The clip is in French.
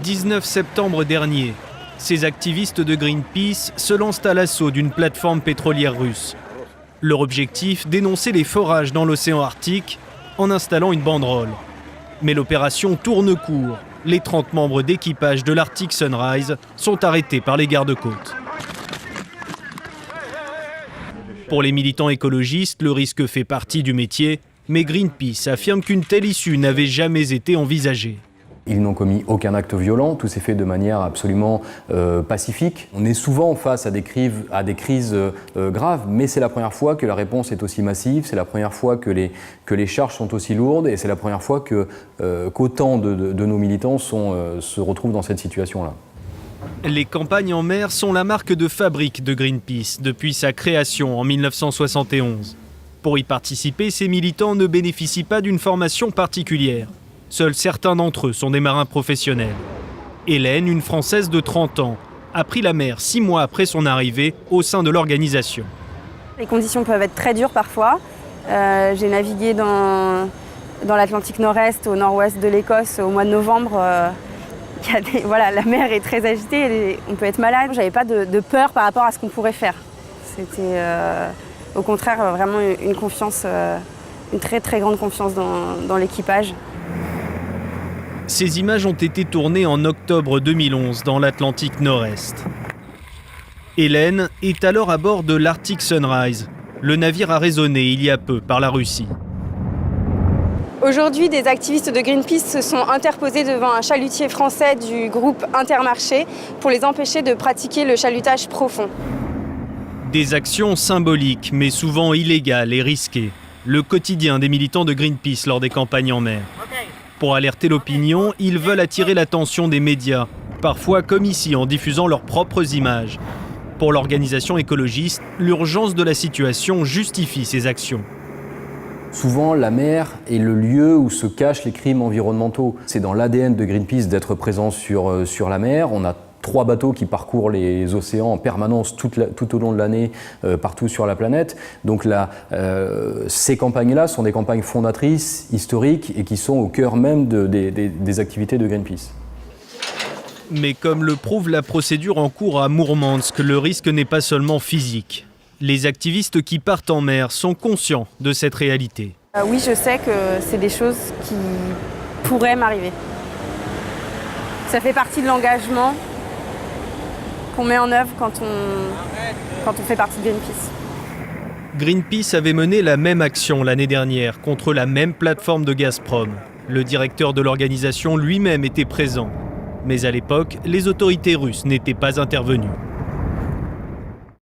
19 septembre dernier, ces activistes de Greenpeace se lancent à l'assaut d'une plateforme pétrolière russe. Leur objectif, dénoncer les forages dans l'océan Arctique en installant une banderole. Mais l'opération tourne court. Les 30 membres d'équipage de l'Arctic Sunrise sont arrêtés par les gardes-côtes. Pour les militants écologistes, le risque fait partie du métier, mais Greenpeace affirme qu'une telle issue n'avait jamais été envisagée. Ils n'ont commis aucun acte violent, tout s'est fait de manière absolument pacifique. On est souvent face à des crises graves, mais c'est la première fois que la réponse est aussi massive, c'est la première fois que les charges sont aussi lourdes et c'est la première fois qu'autant de nos militants se retrouvent dans cette situation-là. Les campagnes en mer sont la marque de fabrique de Greenpeace depuis sa création en 1971. Pour y participer, ces militants ne bénéficient pas d'une formation particulière. Seuls certains d'entre eux sont des marins professionnels. Hélène, une Française de 30 ans, a pris la mer 6 mois après son arrivée au sein de l'organisation. Les conditions peuvent être très dures parfois. J'ai navigué dans l'Atlantique Nord-Est, au nord-ouest de l'Écosse au mois de novembre. La mer est très agitée, on peut être malade. J'avais pas de peur par rapport à ce qu'on pourrait faire. C'était au contraire vraiment une confiance, une très très grande confiance dans l'équipage. Ces images ont été tournées en octobre 2011 dans l'Atlantique Nord-Est. Hélène est alors à bord de l'Arctic Sunrise. Le navire a résonné il y a peu par la Russie. Aujourd'hui, des activistes de Greenpeace se sont interposés devant un chalutier français du groupe Intermarché pour les empêcher de pratiquer le chalutage profond. Des actions symboliques, mais souvent illégales et risquées. Le quotidien des militants de Greenpeace lors des campagnes en mer. Pour alerter l'opinion, ils veulent attirer l'attention des médias, parfois comme ici en diffusant leurs propres images. Pour l'organisation écologiste, l'urgence de la situation justifie ces actions. Souvent, la mer est le lieu où se cachent les crimes environnementaux. C'est dans l'ADN de Greenpeace d'être présent sur la mer. On a 3 bateaux qui parcourent les océans en permanence tout au long de l'année, partout sur la planète. Donc ces campagnes-là sont des campagnes fondatrices, historiques, et qui sont au cœur même des activités de Greenpeace. Mais comme le prouve la procédure en cours à Mourmansk, le risque n'est pas seulement physique. Les activistes qui partent en mer sont conscients de cette réalité. Oui, je sais que c'est des choses qui pourraient m'arriver. Ça fait partie de l'engagement qu'on met en œuvre quand on fait partie de Greenpeace. Greenpeace avait mené la même action l'année dernière contre la même plateforme de Gazprom. Le directeur de l'organisation lui-même était présent. Mais à l'époque, les autorités russes n'étaient pas intervenues.